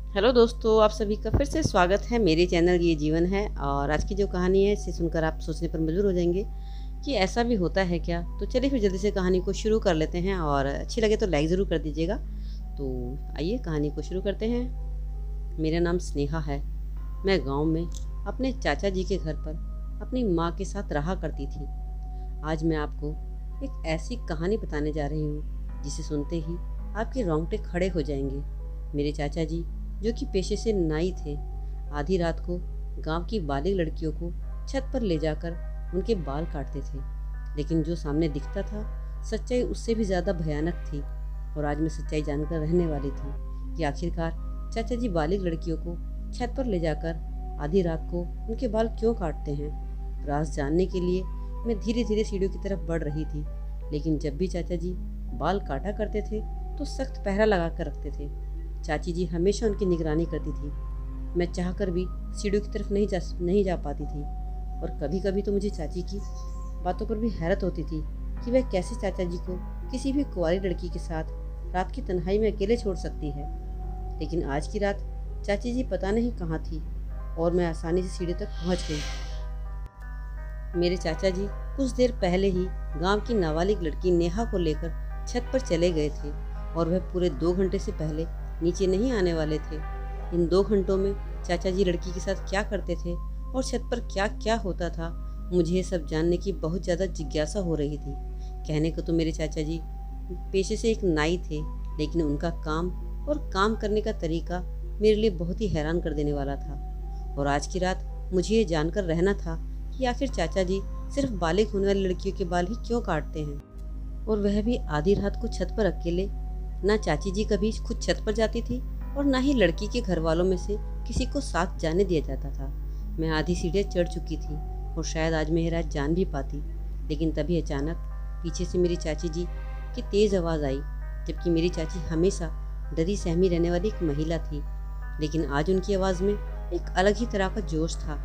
Hello दोस्तों, आप सभी का फिर से स्वागत है मेरे चैनल ये जीवन है। और आज की जो कहानी है इसे सुनकर आप सोचने पर मजबूर हो जाएंगे कि ऐसा भी होता है क्या। तो चलिए फिर जल्दी से कहानी को शुरू कर लेते हैं, और अच्छी लगे तो लाइक ज़रूर कर दीजिएगा। तो आइए कहानी को शुरू करते हैं। मेरा नाम स्नेहा है। मैं गांव में अपने चाचा जी के घर पर अपनी माँ के साथ रहा करती थी। आज मैं आपको एक ऐसी कहानी बताने जा रही हूँ जिसे सुनते ही आपके रोंगटे खड़े हो जाएंगे। मेरे चाचा जी, जो कि पेशे से नाई थे, आधी रात को गांव की बालिग लड़कियों को छत पर ले जाकर उनके बाल काटते थे। लेकिन जो सामने दिखता था, सच्चाई उससे भी ज़्यादा भयानक थी। और आज मैं सच्चाई जानकर रहने वाली थी कि आखिरकार चाचा जी बालिग लड़कियों को छत पर ले जाकर आधी रात को उनके बाल क्यों काटते हैं। राज जानने के लिए मैं धीरे धीरे सीढ़ियों की तरफ बढ़ रही थी। लेकिन जब भी चाचा जी बाल काटा करते थे तो सख्त पहरा लगा कर रखते थे। चाची जी हमेशा उनकी निगरानी करती थी। मैं चाहकर भी सीढ़ियों की तरफ नहीं जा पाती थी। और कभी कभी तो मुझे चाची की बातों पर भी हैरत होती थी कि वह कैसे चाचा जी को किसी भी कुंवारी लड़की के साथ रात की तन्हाई में अकेले छोड़ सकती है। लेकिन आज की रात चाची जी पता नहीं कहाँ थी, और मैं आसानी से सीढ़ी तक पहुँच गई। मेरे चाचा जी कुछ देर पहले ही गांव की नाबालिग लड़की नेहा को लेकर छत पर चले गए थे, और वह पूरे 2 घंटे से पहले नीचे नहीं आने वाले थे। इन 2 घंटों में चाचा जी लड़की के साथ क्या करते थे और छत पर क्या क्या होता था, मुझे ये सब जानने की बहुत ज़्यादा जिज्ञासा हो रही थी। कहने को तो मेरे चाचा जी पेशे से एक नाई थे, लेकिन उनका काम और काम करने का तरीका मेरे लिए बहुत ही हैरान कर देने वाला था। और आज की रात मुझे ये जानकर रहना था कि आखिर चाचा जी सिर्फ बालिग होने वाली लड़कियों के बाल ही क्यों काटते हैं, और वह भी आधी रात को छत पर अकेले। ना चाची जी कभी खुद छत पर जाती थी, और ना ही लड़की के घर वालों में से किसी को साथ जाने दिया जाता था। मैं आधी सीढ़ियाँ चढ़ चुकी थी और शायद आज मेरी रात जान भी पाती। लेकिन तभी अचानक पीछे से मेरी चाची जी की तेज़ आवाज़ आई। जबकि मेरी चाची हमेशा डरी सहमी रहने वाली एक महिला थी, लेकिन आज उनकी आवाज़ में एक अलग ही तरह का जोश था।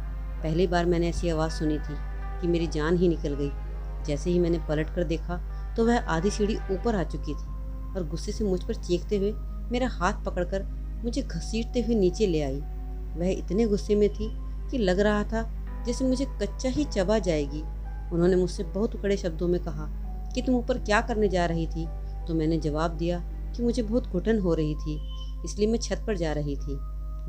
पहली बार मैंने ऐसी आवाज़ सुनी थी कि मेरी जान ही निकल गई। जैसे ही मैंने पलट कर देखा तो वह आधी सीढ़ी ऊपर आ चुकी थी, और गुस्से से मुझ पर चीखते हुए मेरा हाथ पकड़कर मुझे घसीटते हुए नीचे ले आई। वह इतने गुस्से में थी कि लग रहा था जैसे मुझे कच्चा ही चबा जाएगी। उन्होंने मुझसे बहुत कड़े शब्दों में कहा कि तुम ऊपर क्या करने जा रही थी। तो मैंने जवाब दिया कि मुझे बहुत घुटन हो रही थी, इसलिए मैं छत पर जा रही थी।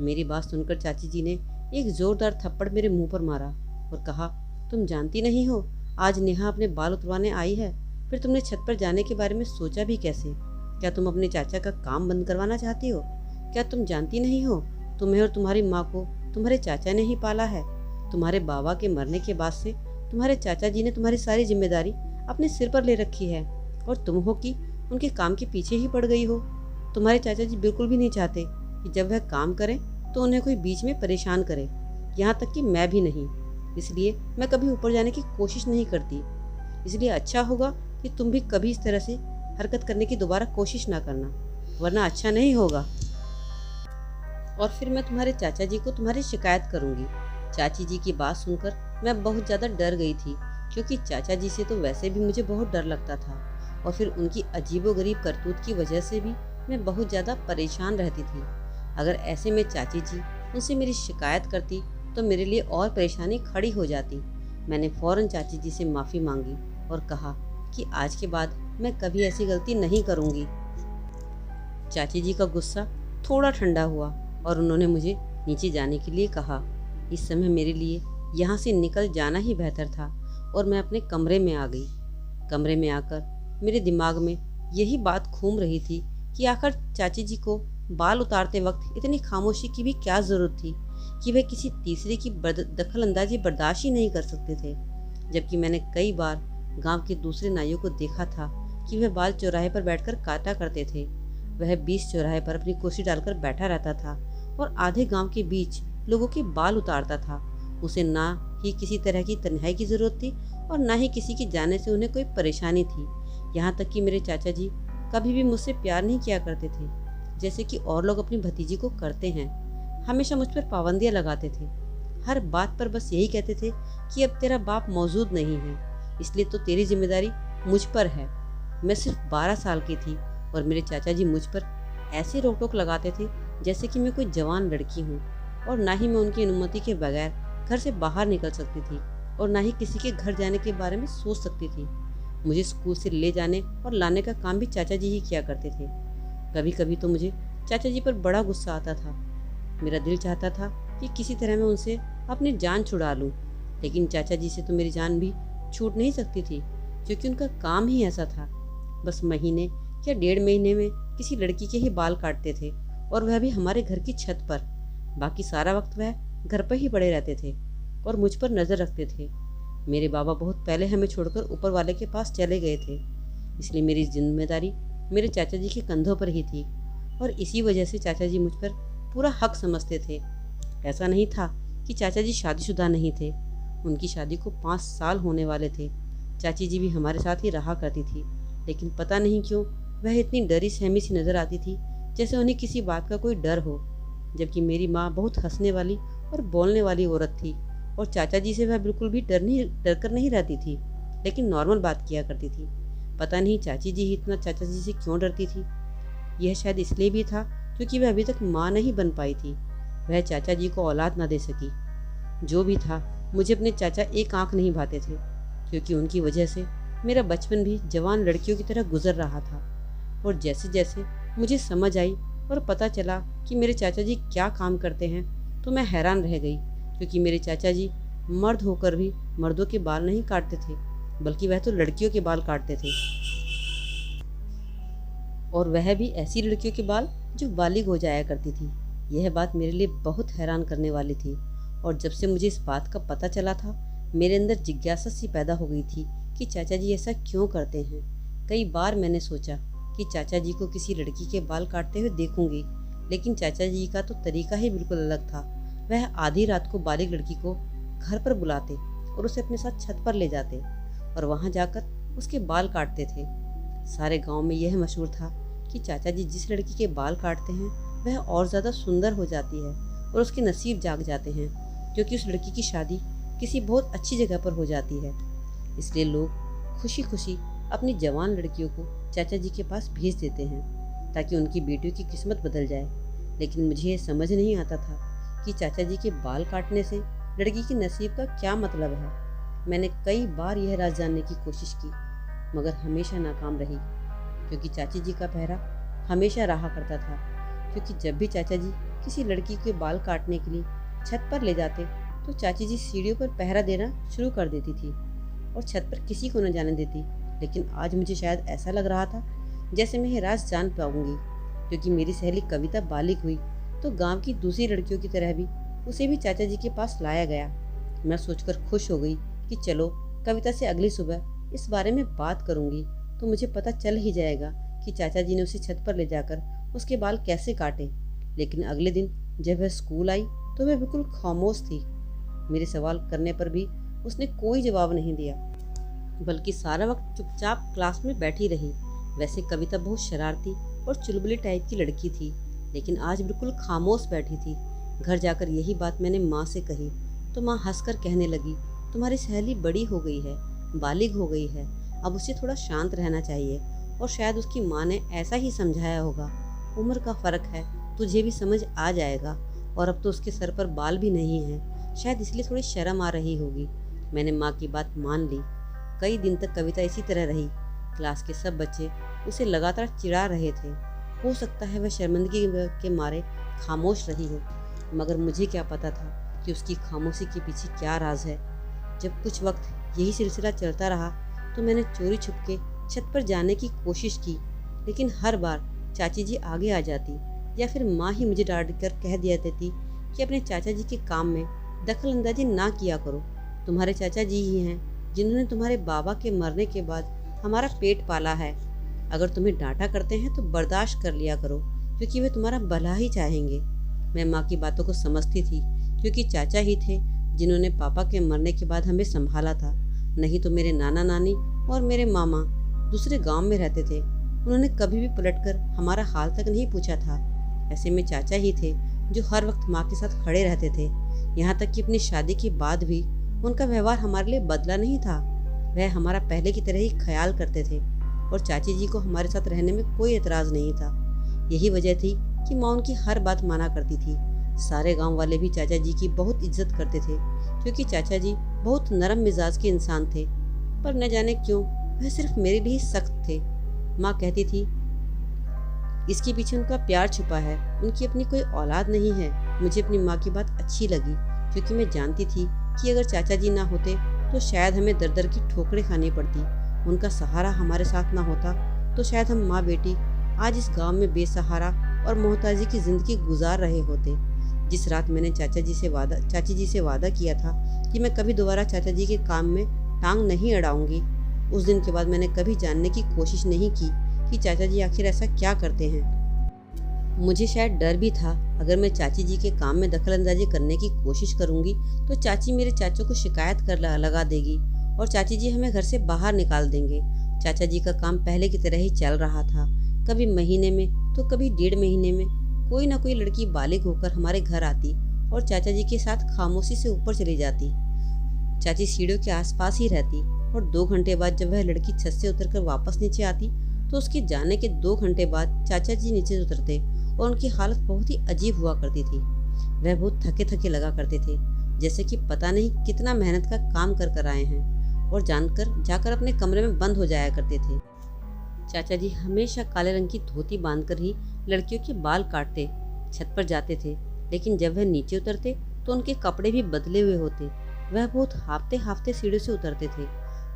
मेरी बात सुनकर चाची जी ने एक जोरदार थप्पड़ मेरे मुंह पर मारा और कहा, तुम जानती नहीं हो आज नेहा अपने बाल उतरवाने आई है, फिर तुमने छत पर जाने के बारे में सोचा भी कैसे? क्या तुम अपने चाचा का काम बंद करवाना चाहती हो? क्या तुम जानती नहीं हो तुम्हें और तुम्हारी माँ को तुम्हारे चाचा ने ही पाला है? तुम्हारे बाबा के मरने के बाद से तुम्हारे चाचा जी ने तुम्हारी सारी जिम्मेदारी अपने सिर पर ले रखी है, और तुम हो कि उनके काम के पीछे ही पड़ गई हो। तुम्हारे चाचा जी बिल्कुल भी नहीं चाहते कि जब वह काम करें तो उन्हें कोई बीच में परेशान करे, यहाँ तक कि मैं भी नहीं। इसलिए मैं कभी ऊपर जाने की कोशिश नहीं करती। इसलिए अच्छा होगा कि तुम भी कभी इस तरह से हरकत करने की दोबारा कोशिश ना करना, वरना अच्छा नहीं होगा। और फिर मैं तुम्हारे चाचा जी को तुम्हारी शिकायत करूंगी। चाची जी की बात सुनकर मैं बहुत ज़्यादा डर गई थी, क्योंकि चाचा जी से तो वैसे भी मुझे बहुत डर लगता था, और फिर उनकी अजीबोगरीब करतूत की वजह से भी मैं बहुत ज़्यादा परेशान रहती थी। अगर ऐसे में चाची जी उनसे मेरी शिकायत करती तो मेरे लिए और परेशानी खड़ी हो जाती। मैंने फ़ौरन चाची जी से माफ़ी मांगी और कहा कि आज के बाद मैं कभी ऐसी गलती नहीं करूँगी। चाची जी का गुस्सा थोड़ा ठंडा हुआ और उन्होंने मुझे नीचे जाने के लिए कहा। इस समय मेरे लिए यहाँ से निकल जाना ही बेहतर था, और मैं अपने कमरे में आ गई। कमरे में आकर मेरे दिमाग में यही बात घूम रही थी कि आखिर चाची जी को बाल उतारते वक्त इतनी खामोशी की भी क्या ज़रूरत थी कि वह किसी तीसरे की दखल अंदाजी बर्दाश्त ही नहीं कर सकते थे। जबकि मैंने कई बार गांव के दूसरे नाइयों को देखा था कि वह बाल चौराहे पर बैठकर काटा करते थे। वह 20 चौराहे पर अपनी कुर्सी डालकर बैठा रहता था और आधे गांव के बीच लोगों के बाल उतारता था। उसे ना ही किसी तरह की तन्हाई की ज़रूरत थी, और ना ही किसी के जाने से उन्हें कोई परेशानी थी। यहाँ तक कि मेरे चाचा जी कभी भी मुझसे प्यार नहीं किया करते थे, जैसे कि और लोग अपनी भतीजी को करते हैं। हमेशा मुझ पर पाबंदियाँ लगाते थे। हर बात पर बस यही कहते थे कि अब तेरा बाप मौजूद नहीं है, इसलिए तो तेरी जिम्मेदारी मुझ पर है। मैं सिर्फ 12 साल की थी और मेरे चाचा जी मुझ पर ऐसे रोक टोक लगाते थे जैसे कि मैं कोई जवान लड़की हूँ, और ना ही मैं उनकी अनुमति के बगैर घर से बाहर निकल सकती थी और ना ही किसी के घर जाने के बारे में सोच सकती थी। मुझे स्कूल से ले जाने और लाने का काम भी चाचा जी ही किया करते थे। कभी कभी तो मुझे चाचा जी पर बड़ा गुस्सा आता था। मेरा दिल चाहता था कि किसी तरह मैं उनसे अपनी जान छुड़ा लूं, लेकिन चाचा जी से तो मेरी जान भी छूट नहीं सकती थी, क्योंकि उनका काम ही ऐसा था। बस महीने या 1.5 महीने में किसी लड़की के ही बाल काटते थे, और वह भी हमारे घर की छत पर। बाकी सारा वक्त वह घर पर ही पड़े रहते थे और मुझ पर नज़र रखते थे। मेरे बाबा बहुत पहले हमें छोड़कर ऊपर वाले के पास चले गए थे, इसलिए मेरी जिम्मेदारी मेरे चाचा जी के कंधों पर ही थी, और इसी वजह से चाचा जी मुझ पर पूरा हक समझते थे। ऐसा नहीं था कि चाचा जी शादीशुदा नहीं थे, उनकी शादी को 5 साल होने वाले थे। चाची जी भी हमारे साथ ही रहा करती थी, लेकिन पता नहीं क्यों वह इतनी डरी सहमी सी नज़र आती थी, जैसे उन्हें किसी बात का कोई डर हो। जबकि मेरी माँ बहुत हंसने वाली और बोलने वाली औरत थी, और चाचा जी से वह बिल्कुल भी डर कर नहीं रहती थी, लेकिन नॉर्मल बात किया करती थी। पता नहीं चाची जी ही इतना चाचा जी से क्यों डरती थी। यह शायद इसलिए भी था क्योंकि वह अभी तक माँ नहीं बन पाई थी, वह चाचा जी को औलाद ना दे सकी। जो भी था, मुझे अपने चाचा एक आंख नहीं भाते थे, क्योंकि उनकी वजह से मेरा बचपन भी जवान लड़कियों की तरह गुजर रहा था। और जैसे जैसे मुझे समझ आई और पता चला कि मेरे चाचा जी क्या काम करते हैं, तो मैं हैरान रह गई, क्योंकि मेरे चाचा जी मर्द होकर भी मर्दों के बाल नहीं काटते थे, बल्कि वह तो लड़कियों के बाल काटते थे, और वह भी ऐसी लड़कियों के बाल जो बालिग हो जाया करती थी। यह बात मेरे लिए बहुत हैरान करने वाली थी, और जब से मुझे इस बात का पता चला था, मेरे अंदर जिज्ञासा सी पैदा हो गई थी कि चाचा जी ऐसा क्यों करते हैं। कई बार मैंने सोचा कि चाचा जी को किसी लड़की के बाल काटते हुए देखूंगी, लेकिन चाचा जी का तो तरीका ही बिल्कुल अलग था। वह आधी रात को बालिग लड़की को घर पर बुलाते और उसे अपने साथ छत पर ले जाते और वहां जाकर उसके बाल काटते थे। सारे गांव में यह मशहूर था कि चाचा जी जिस लड़की के बाल काटते हैं वह और ज़्यादा सुंदर हो जाती है और उसके नसीब जाग जाते हैं, क्योंकि उस लड़की की शादी किसी बहुत अच्छी जगह पर हो जाती है। इसलिए लोग खुशी खुशी अपनी जवान लड़कियों को चाचा जी के पास भेज देते हैं, ताकि उनकी बेटियों की किस्मत बदल जाए। लेकिन मुझे ये समझ नहीं आता था कि चाचा जी के बाल काटने से लड़की के नसीब का क्या मतलब है। मैंने कई बार यह राज जानने की कोशिश की, मगर हमेशा नाकाम रही, क्योंकि चाची जी का पहरा हमेशा रहा करता था। क्योंकि जब भी चाचा जी किसी लड़की के बाल काटने के लिए छत पर ले जाते, तो चाची जी सीढ़ियों पर पहरा देना शुरू कर देती थी और छत पर किसी को न जाने देती। लेकिन आज मुझे शायद ऐसा लग रहा था जैसे मैं ये राज जान पाऊंगी, क्योंकि मेरी सहेली कविता बालिग हुई तो गांव की दूसरी लड़कियों की तरह भी उसे भी चाचा जी के पास लाया गया। मैं सोचकर खुश हो गई कि चलो कविता से अगली सुबह इस बारे में बात करूंगी, तो मुझे पता चल ही जाएगा कि चाचा जी ने उसे छत पर ले जाकर उसके बाल कैसे काटे। लेकिन अगले दिन जब वह स्कूल आई तो वह बिल्कुल खामोश थी। मेरे सवाल करने पर भी उसने कोई जवाब नहीं दिया, बल्कि सारा वक्त चुपचाप क्लास में बैठी रही। वैसे कविता बहुत शरारती और चुलबुली टाइप की लड़की थी, लेकिन आज बिल्कुल खामोश बैठी थी। घर जाकर यही बात मैंने माँ से कही तो माँ हंसकर कहने लगी, तुम्हारी सहेली बड़ी हो गई है, बालिग हो गई है, अब उसे थोड़ा शांत रहना चाहिए। और शायद उसकी माँ ने ऐसा ही समझाया होगा, उम्र का फ़र्क है, तुझे भी समझ आ जाएगा। और अब तो उसके सर पर बाल भी नहीं हैं, शायद इसलिए थोड़ी शर्म आ रही होगी। मैंने माँ की बात मान ली। कई दिन तक कविता इसी तरह रही। क्लास के सब बच्चे उसे लगातार चिढ़ा रहे थे। हो सकता है वह शर्मिंदगी के मारे खामोश रही हो, मगर मुझे क्या पता था कि उसकी खामोशी के पीछे क्या राज है। जब कुछ वक्त यही सिलसिला चलता रहा तो मैंने चोरी छुपके छत पर जाने की कोशिश की, लेकिन हर बार चाची जी आगे आ जाती या फिर माँ ही मुझे डांट कर कह दिया देती कि अपने चाचा जी के काम में दखल अंदाजी ना किया करो। तुम्हारे चाचा जी ही हैं जिन्होंने तुम्हारे बाबा के मरने के बाद हमारा पेट पाला है। अगर तुम्हें डांटा करते हैं तो बर्दाश्त कर लिया करो, क्योंकि वे तुम्हारा भला ही चाहेंगे। मैं माँ की बातों को समझती थी, क्योंकि चाचा ही थे जिन्होंने पापा के मरने के बाद हमें संभाला था। नहीं तो मेरे नाना नानी और मेरे मामा दूसरे गांव में रहते थे, उन्होंने कभी भी पलटकर हमारा हाल तक नहीं पूछा था। ऐसे में चाचा ही थे जो हर वक्त माँ के साथ खड़े रहते थे। यहाँ तक कि अपनी शादी के बाद भी उनका व्यवहार हमारे लिए बदला नहीं था। वह हमारा पहले की तरह ही ख्याल करते थे और चाची जी को हमारे साथ रहने में कोई एतराज़ नहीं था। यही वजह थी कि माँ उनकी हर बात माना करती थी। सारे गांव वाले भी चाचा जी की बहुत इज्जत करते थे, क्योंकि चाचा जी बहुत नरम मिजाज के इंसान थे। पर न जाने क्यों वह सिर्फ मेरे लिए सख्त थे। माँ कहती थी, इसके पीछे उनका प्यार छुपा है, उनकी अपनी कोई औलाद नहीं है। मुझे अपनी माँ की बात अच्छी लगी, क्योंकि मैं जानती थी कि अगर चाचा जी ना होते तो शायद हमें दर दर की ठोकरें खानी पड़ती। उनका सहारा हमारे साथ ना होता तो शायद हम माँ बेटी आज इस गांव में बेसहारा और मोहताजी की जिंदगी गुजार रहे होते। जिस रात मैंने चाची जी से वादा किया था कि मैं कभी दोबारा चाचा जी के काम में टांग नहीं अड़ाऊंगी, उस दिन के बाद मैंने कभी जानने की कोशिश नहीं की कि चाचा जी आखिर ऐसा क्या करते हैं। मुझे शायद डर भी था, अगर मैं चाची जी के काम में दखलंदाजी करने की कोशिश करूंगी तो चाची मेरे चाचू को शिकायत कर लगा देगी और चाची जी हमें घर से बाहर निकाल देंगे। चाचा जी का काम पहले की तरह ही चल रहा था। कभी महीने में तो कभी 1.5 महीने में कोई ना कोई लड़की बालिग होकर हमारे घर आती और चाचा जी के साथ खामोशी से ऊपर चली जाती। चाची सीढ़ियों के आसपास ही रहती और 2 घंटे बाद जब वह लड़की छत से उतरकर वापस नीचे आती तो उसके जाने के 2 घंटे बाद चाचा जी नीचे उतरते और उनकी हालत बहुत ही अजीब हुआ करती थी। वह बहुत थके थके लगा करते थे, जैसे कि पता नहीं कितना मेहनत का काम कर आए हैं, और जाकर अपने कमरे में बंद हो जाया करते थे। चाचा जी हमेशा काले रंग की धोती बांधकर ही लड़कियों के बाल काटते छत पर जाते थे, लेकिन जब वह नीचे उतरते तो उनके कपड़े भी बदले हुए होते। वह बहुत हाफते हाफते सीढ़ी से उतरते थे,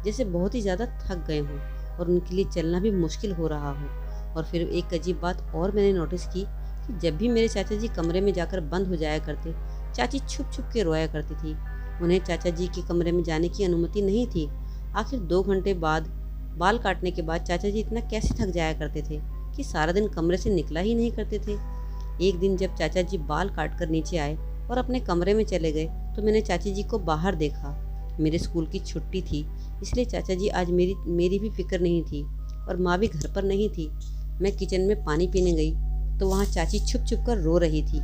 जैसे बहुत ही ज्यादा थक गए हों और उनके लिए चलना भी मुश्किल हो रहा हो। और फिर एक अजीब बात और मैंने नोटिस की कि जब भी मेरे चाचा जी कमरे में जाकर बंद हो जाया करते, चाची छुप छुप के रोया करती थी। उन्हें चाचा जी के कमरे में जाने की अनुमति नहीं थी। आखिर 2 घंटे बाद बाल काटने के बाद चाचा जी इतना कैसे थक जाया करते थे कि सारा दिन कमरे से निकला ही नहीं करते थे। एक दिन जब चाचा जी बाल काट कर नीचे आए और अपने कमरे में चले गए तो मैंने चाची जी को बाहर देखा। मेरे स्कूल की छुट्टी थी, इसलिए चाचा जी आज मेरी भी फिक्र नहीं थी और माँ भी घर पर नहीं थी। मैं किचन में पानी पीने गई तो वहाँ चाची छुप छुप कर रो रही थी।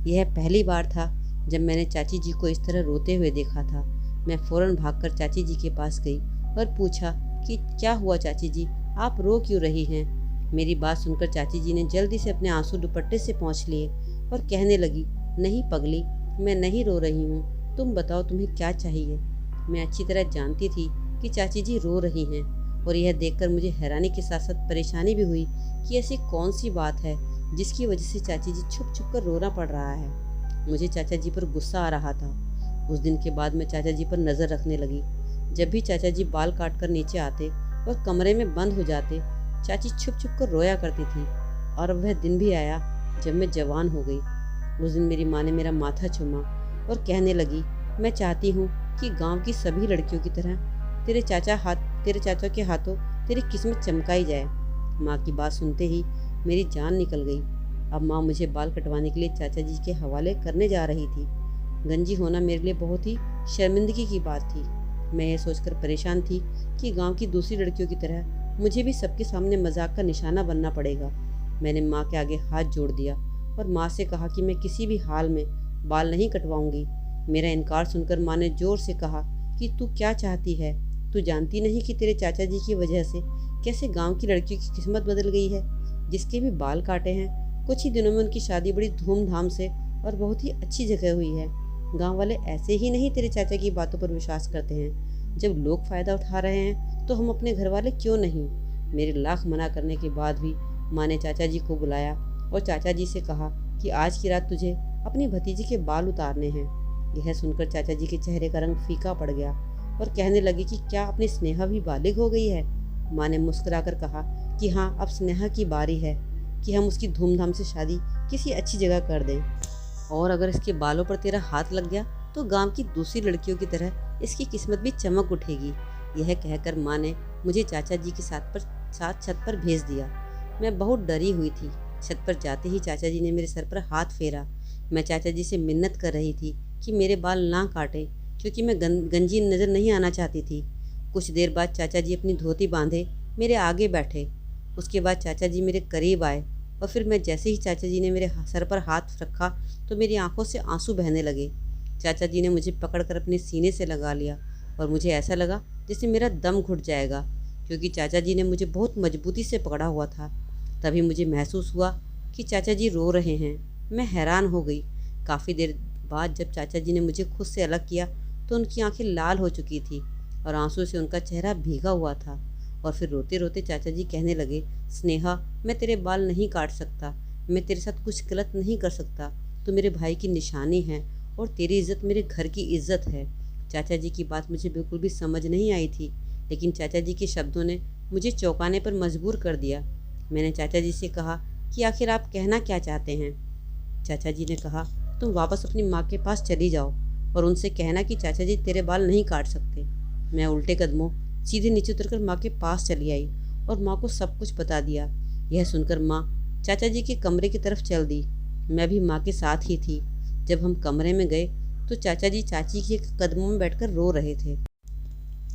यह पहली बार था जब मैंने चाची जी को इस तरह रोते हुए देखा था। मैं फ़ौरन भागकर चाची जी के पास गई और पूछा कि क्या हुआ चाची जी, आप रो क्यों रही हैं। मेरी बात सुनकर चाची जी ने जल्दी से अपने आंसू दुपट्टे से पोंछ लिए और कहने लगी, नहीं पगली, मैं नहीं रो रही हूँ, तुम बताओ तुम्हें क्या चाहिए। मैं अच्छी तरह जानती थी कि चाची जी रो रही हैं और यह देखकर मुझे हैरानी के साथ साथ परेशानी भी हुई कि ऐसी कौन सी बात है जिसकी वजह से चाची जी छुप छुप कर रोना पड़ रहा है। मुझे चाचा जी पर गुस्सा आ रहा था। उस दिन के बाद मैं चाचा जी पर नज़र रखने लगी। जब भी चाचा जी बाल काट कर नीचे आते और कमरे में बंद हो जाते, चाची छुप छुप कर रोया करती थी। और अब वह दिन भी आया जब मैं जवान हो गई। उस दिन मेरी माँ ने मेरा माथा चूमा और कहने लगी, मैं चाहती हूँ कि गांव की सभी लड़कियों की तरह तेरे चाचा के हाथों तेरी किस्मत चमकाई जाए। माँ की बात सुनते ही मेरी जान निकल गई। अब माँ मुझे बाल कटवाने के लिए चाचा जी के हवाले करने जा रही थी। गंजी होना मेरे लिए बहुत ही शर्मिंदगी की बात थी। मैं यह सोचकर परेशान थी कि गांव की दूसरी लड़कियों की तरह मुझे भी सबके सामने मजाक का निशाना बनना पड़ेगा। मैंने माँ के आगे हाथ जोड़ दिया और माँ से कहा कि मैं किसी भी हाल में बाल नहीं कटवाऊंगी। मेरा इनकार सुनकर माँ ने जोर से कहा कि तू क्या चाहती है, तू जानती नहीं कि तेरे चाचा जी की वजह से कैसे गांव की लड़कियों की किस्मत बदल गई है। जिसके भी बाल काटे हैं, कुछ ही दिनों में उनकी शादी बड़ी धूमधाम से और बहुत ही अच्छी जगह हुई है। गांव वाले ऐसे ही नहीं तेरे चाचा की बातों पर विश्वास करते हैं। जब लोग फ़ायदा उठा रहे हैं तो हम अपने घर वाले क्यों नहीं। मेरे लाख मना करने के बाद भी माँ ने चाचा जी को बुलाया और चाचा जी से कहा कि आज की रात तुझे अपनी भतीजी के बाल उतारने हैं। यह सुनकर चाचा जी के चेहरे का रंग फीका पड़ गया और कहने लगे कि क्या अपनी स्नेहा भी बालिग हो गई है। माँ ने मुस्कुराकर कहा कि हाँ, अब स्नेहा की बारी है कि हम उसकी धूमधाम से शादी किसी अच्छी जगह कर दें, और अगर इसके बालों पर तेरा हाथ लग गया तो गांव की दूसरी लड़कियों की तरह इसकी किस्मत भी चमक उठेगी। यह कहकर माँ ने मुझे चाचा जी के साथ छत पर भेज दिया। मैं बहुत डरी हुई थी। छत पर जाते ही चाचा जी ने मेरे सर पर हाथ फेरा। मैं चाचा जी से मिन्नत कर रही थी कि मेरे बाल ना काटें, क्योंकि मैं गंजी नज़र नहीं आना चाहती थी। कुछ देर बाद चाचा जी अपनी धोती बांधे मेरे आगे बैठे। उसके बाद चाचा जी मेरे करीब आए और फिर मैं जैसे ही चाचा जी ने मेरे सर पर हाथ रखा तो मेरी आंखों से आंसू बहने लगे। चाचा जी ने मुझे पकड़कर अपने सीने से लगा लिया और मुझे ऐसा लगा जैसे मेरा दम घुट जाएगा, क्योंकि चाचा जी ने मुझे बहुत मजबूती से पकड़ा हुआ था। तभी मुझे महसूस हुआ कि चाचा जी रो रहे हैं। मैं हैरान हो गई। काफ़ी देर बाद जब चाचा जी ने मुझे खुद से अलग किया तो उनकी आंखें लाल हो चुकी थी और आंसू से उनका चेहरा भीगा हुआ था। और फिर रोते रोते चाचा जी कहने लगे, स्नेहा, मैं तेरे बाल नहीं काट सकता, मैं तेरे साथ कुछ गलत नहीं कर सकता। तू मेरे भाई की निशानी है और तेरी इज्जत मेरे घर की इज्जत है। चाचा जी की बात मुझे बिल्कुल भी समझ नहीं आई थी, लेकिन चाचा जी के शब्दों ने मुझे चौंकाने पर मजबूर कर दिया। मैंने चाचा जी से कहा कि आखिर आप कहना क्या चाहते हैं। चाचा जी ने कहा, तुम वापस अपनी माँ के पास चली जाओ और उनसे कहना कि चाचा जी तेरे बाल नहीं काट सकते। मैं उल्टे कदमों सीधे नीचे उतरकर माँ के पास चली आई और माँ को सब कुछ बता दिया। यह सुनकर माँ चाचा जी के कमरे की तरफ चल दी। मैं भी माँ के साथ ही थी। जब हम कमरे में गए तो चाचा जी चाची के कदमों में बैठकर रो रहे थे।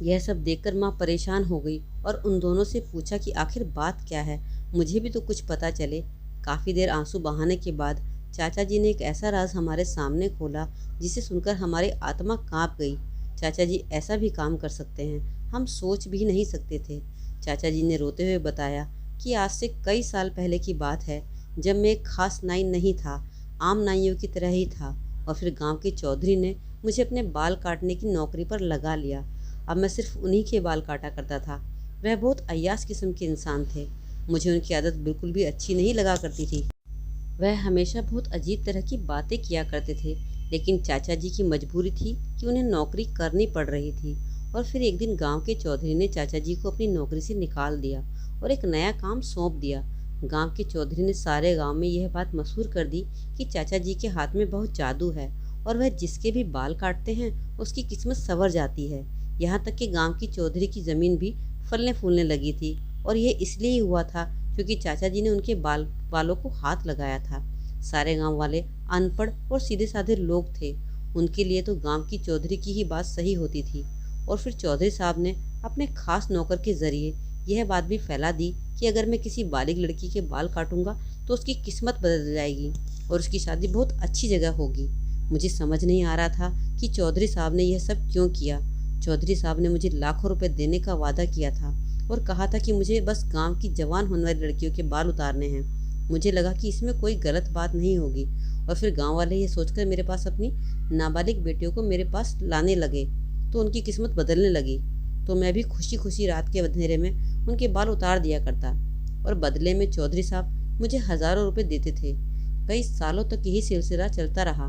यह सब देखकर माँ परेशान हो गई और उन दोनों से पूछा कि आखिर बात क्या है, मुझे भी तो कुछ पता चले। काफ़ी देर आंसू बहाने के बाद चाचा जी ने एक ऐसा राज हमारे सामने खोला जिसे सुनकर हमारी आत्मा कांप गई। चाचा जी ऐसा भी काम कर सकते हैं, हम सोच भी नहीं सकते थे। चाचा जी ने रोते हुए बताया कि आज से कई साल पहले की बात है, जब मैं एक खास नाई नहीं था, आम नाइयों की तरह ही था, और फिर गांव के चौधरी ने मुझे अपने बाल काटने की नौकरी पर लगा लिया। अब मैं सिर्फ उन्हीं के बाल काटा करता था। वह बहुत अय्याश किस्म के इंसान थे। मुझे उनकी आदत बिल्कुल भी अच्छी नहीं लगा करती थी। वह हमेशा बहुत अजीब तरह की बातें किया करते थे, लेकिन चाचा जी की मजबूरी थी कि उन्हें नौकरी करनी पड़ रही थी। और फिर एक दिन गांव के चौधरी ने चाचा जी को अपनी नौकरी से निकाल दिया और एक नया काम सौंप दिया। गांव के चौधरी ने सारे गांव में यह बात मशहूर कर दी कि चाचा जी के हाथ में बहुत जादू है और वह जिसके भी बाल काटते हैं उसकी किस्मत संवर जाती है। यहाँ तक कि गांव की चौधरी की ज़मीन भी फलने फूलने लगी थी, और यह इसलिए ही हुआ था क्योंकि चाचा जी ने उनके बालों को हाथ लगाया था। सारे गांव वाले अनपढ़ और सीधे साधे लोग थे। उनके लिए तो गांव की चौधरी की ही बात सही होती थी। और फिर चौधरी साहब ने अपने खास नौकर के ज़रिए यह बात भी फैला दी कि अगर मैं किसी बालिग लड़की के बाल काटूंगा तो उसकी किस्मत बदल जाएगी और उसकी शादी बहुत अच्छी जगह होगी। मुझे समझ नहीं आ रहा था कि चौधरी साहब ने यह सब क्यों किया। चौधरी साहब ने मुझे लाखों रुपए देने का वादा किया था और कहा था कि मुझे बस गांव की जवान होने वाली लड़कियों के बाल उतारने हैं। मुझे लगा कि इसमें कोई गलत बात नहीं होगी, और फिर गांव वाले ये सोचकर मेरे पास अपनी नाबालिग बेटियों को मेरे पास लाने लगे तो उनकी किस्मत बदलने लगी। तो मैं भी खुशी खुशी रात के अंधेरे में उनके बाल उतार दिया करता, और बदले में चौधरी साहब मुझे हज़ारों रुपए देते थे। कई सालों तक यही सिलसिला चलता रहा।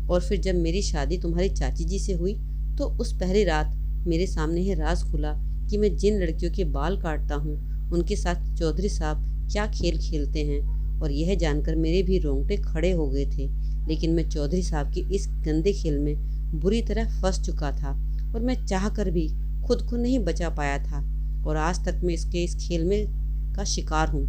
और फिर जब मेरी शादी तुम्हारी चाची जी से हुई तो उस पहली रात मेरे सामने यह राज खुला कि मैं जिन लड़कियों के बाल काटता हूँ उनके साथ चौधरी साहब क्या खेल खेलते हैं। और यह जानकर मेरे भी रोंगटे खड़े हो गए थे। लेकिन मैं चौधरी साहब के इस गंदे खेल में बुरी तरह फंस चुका था और मैं चाह कर भी खुद को नहीं बचा पाया था, और आज तक मैं इस खेल में का शिकार हूँ।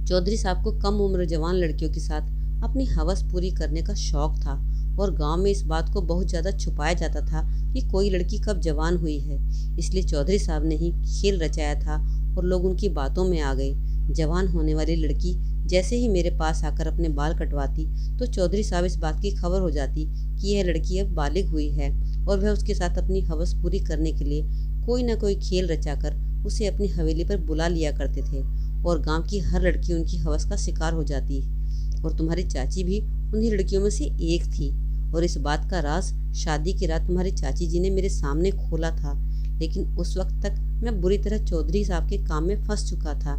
चौधरी साहब को कम उम्र जवान लड़कियों के साथ अपनी हवस पूरी करने का शौक था, और गांव में इस बात को बहुत ज़्यादा छुपाया जाता था कि कोई लड़की कब जवान हुई है। इसलिए चौधरी साहब ने ही खेल रचाया था और लोग उनकी बातों में आ गए। जवान होने वाली लड़की जैसे ही मेरे पास आकर अपने बाल कटवाती तो चौधरी साहब इस बात की खबर हो जाती कि यह लड़की अब बालिग हुई है, और वह उसके साथ अपनी हवस पूरी करने के लिए कोई ना कोई खेल रचाकर उसे अपनी हवेली पर बुला लिया करते थे, और गांव की हर लड़की उनकी हवस का शिकार हो जाती। और तुम्हारी चाची भी उन्हीं लड़कियों में से एक थी, और इस बात का राज शादी की रात तुम्हारी चाची जी ने मेरे सामने खोला था। लेकिन उस वक्त तक मैं बुरी तरह चौधरी साहब के काम में फंस चुका था।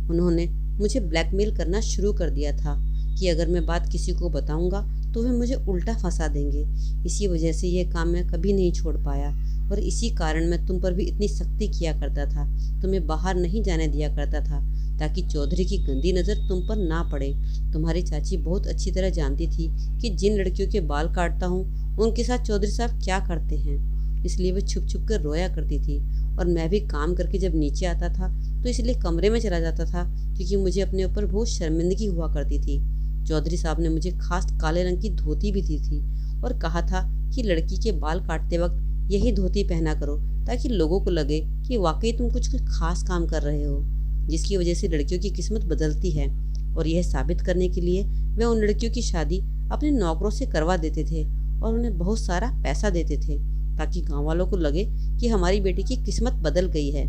उन्होंने मुझे ब्लैकमेल करना शुरू कर दिया था कि अगर मैं बात किसी को बताऊंगा तो वे मुझे उल्टा फंसा देंगे। इसी वजह से यह काम मैं कभी नहीं छोड़ पाया, और इसी कारण मैं तुम पर भी इतनी सख्ती किया करता था, तुम्हें बाहर नहीं जाने दिया करता था ताकि चौधरी की गंदी नज़र तुम पर ना पड़े। तुम्हारी चाची बहुत अच्छी तरह जानती थी कि जिन लड़कियों के बाल काटता हूँ उनके साथ चौधरी साहब क्या करते हैं, इसलिए वह छुप छुप कर रोया करती थी। और मैं भी काम करके जब नीचे आता था तो इसलिए कमरे में चला जाता था क्योंकि मुझे अपने ऊपर बहुत शर्मिंदगी हुआ करती थी। चौधरी साहब ने मुझे खास काले रंग की धोती भी दी थी और कहा था कि लड़की के बाल काटते वक्त यही धोती पहना करो ताकि लोगों को लगे कि वाकई तुम कुछ खास काम कर रहे हो, जिसकी वजह से लड़कियों की किस्मत बदलती है। और यह साबित करने के लिए वे उन लड़कियों की शादी अपने नौकरों से करवा देते थे और उन्हें बहुत सारा पैसा देते थे ताकि गाँव वालों को लगे कि हमारी बेटी की किस्मत बदल गई है।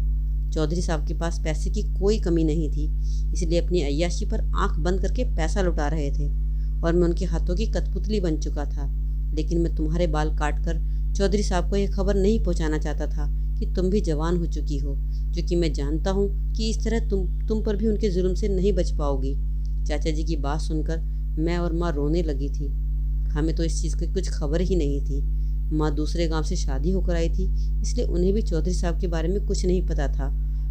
चौधरी साहब के पास पैसे की कोई कमी नहीं थी, इसलिए अपनी अय्याशी पर आंख बंद करके पैसा लुटा रहे थे और मैं उनके हाथों की कठपुतली बन चुका था। लेकिन मैं तुम्हारे बाल काट कर चौधरी साहब को यह खबर नहीं पहुंचाना चाहता था कि तुम भी जवान हो चुकी हो, क्योंकि मैं जानता हूँ कि इस तरह तुम पर भी उनके जुल्म से नहीं बच पाओगी। चाचा जी की बात सुनकर मैं और माँ रोने लगी थी। हमें तो इस चीज़ की कुछ खबर ही नहीं थी। माँ दूसरे गांव से शादी होकर आई थी, इसलिए उन्हें भी चौधरी साहब के बारे में कुछ नहीं पता था।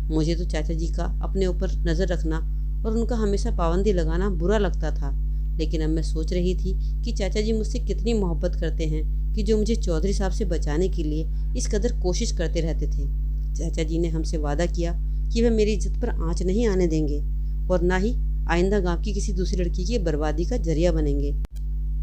मुझे तो चाचा जी का अपने ऊपर नज़र रखना और उनका हमेशा पाबंदी लगाना बुरा लगता था। लेकिन अब मैं सोच रही थी कि चाचा जी मुझसे कितनी मोहब्बत करते हैं कि जो मुझे चौधरी साहब से बचाने के लिए इस कदर कोशिश करते रहते थे। चाचा जी ने हमसे वादा किया कि वह मेरी इज्जत पर आँच नहीं आने देंगे और ना ही आइंदा गांव की किसी दूसरी लड़की की बर्बादी का जरिया बनेंगे।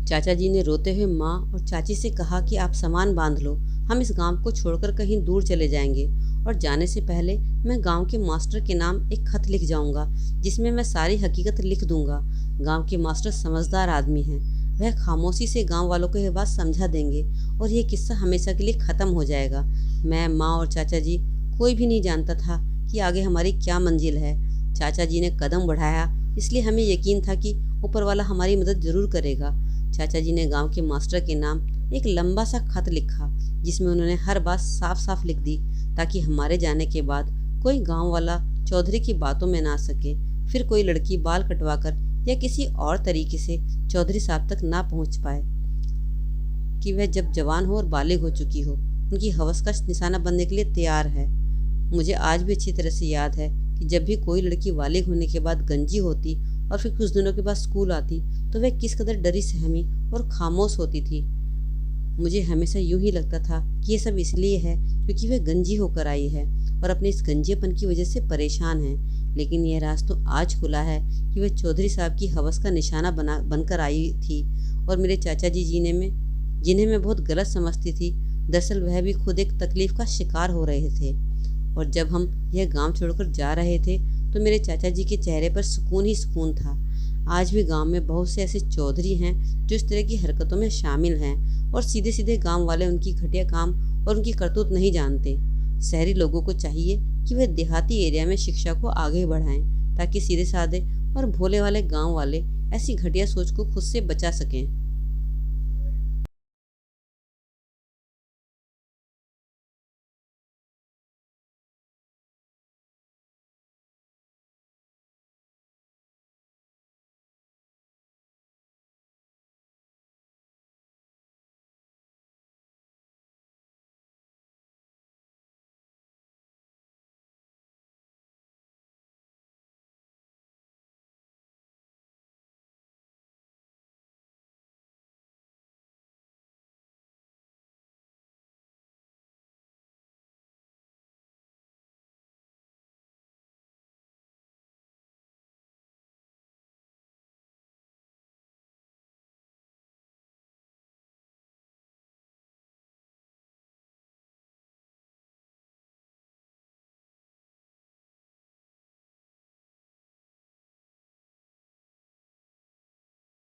चाचा जी ने रोते हुए माँ और चाची से कहा कि आप सामान बांध लो, हम इस गांव को छोड़कर कहीं दूर चले जाएंगे और जाने से पहले मैं गांव के मास्टर के नाम एक खत लिख जाऊंगा, जिसमें मैं सारी हकीकत लिख दूंगा। गांव के मास्टर समझदार आदमी हैं, वह खामोशी से गांव वालों को यह बात समझा देंगे और यह किस्सा हमेशा के लिए ख़त्म हो जाएगा। मैं, माँ और चाचा जी कोई भी नहीं जानता था कि आगे हमारी क्या मंजिल है। चाचा जी ने कदम बढ़ाया, इसलिए हमें यकीन था कि ऊपर वाला हमारी मदद ज़रूर करेगा। चाचा जी ने गांव के मास्टर के नाम एक लंबा सा खत लिखा, जिसमें उन्होंने हर बात साफ साफ लिख दी ताकि हमारे जाने के बाद कोई गांव वाला चौधरी की बातों में ना सके, फिर कोई लड़की बाल कटवाकर या किसी और तरीके से चौधरी साहब तक ना पहुंच पाए कि वह जब जवान हो और बालिग हो चुकी हो, उनकी हवस का निशाना बनने के लिए तैयार है। मुझे आज भी अच्छी तरह से याद है कि जब भी कोई लड़की बालिग होने के बाद गंजी होती और फिर कुछ दिनों के बाद स्कूल आती तो वह किस कदर डरी सहमी और खामोश होती थी। मुझे हमेशा यूं ही लगता था कि ये सब इसलिए है क्योंकि वह गंजी होकर आई है और अपने इस गंजेपन की वजह से परेशान है। लेकिन यह राज तो आज खुला है कि वह चौधरी साहब की हवस का निशाना बनकर आई थी और मेरे चाचा जी जिन्हें मैं बहुत गलत समझती थी, दरअसल वह भी खुद एक तकलीफ़ का शिकार हो रहे थे। और जब हम यह गांव छोड़कर जा रहे थे तो मेरे चाचा जी के चेहरे पर सुकून ही सुकून था। आज भी गांव में बहुत से ऐसे चौधरी हैं जो इस तरह की हरकतों में शामिल हैं और सीधे सीधे गांव वाले उनकी घटिया काम और उनकी करतूत नहीं जानते। शहरी लोगों को चाहिए कि वे देहाती एरिया में शिक्षा को आगे बढ़ाएं ताकि सीधे साधे और भोले वाले गांव वाले ऐसी घटिया सोच को खुद से बचा सकें।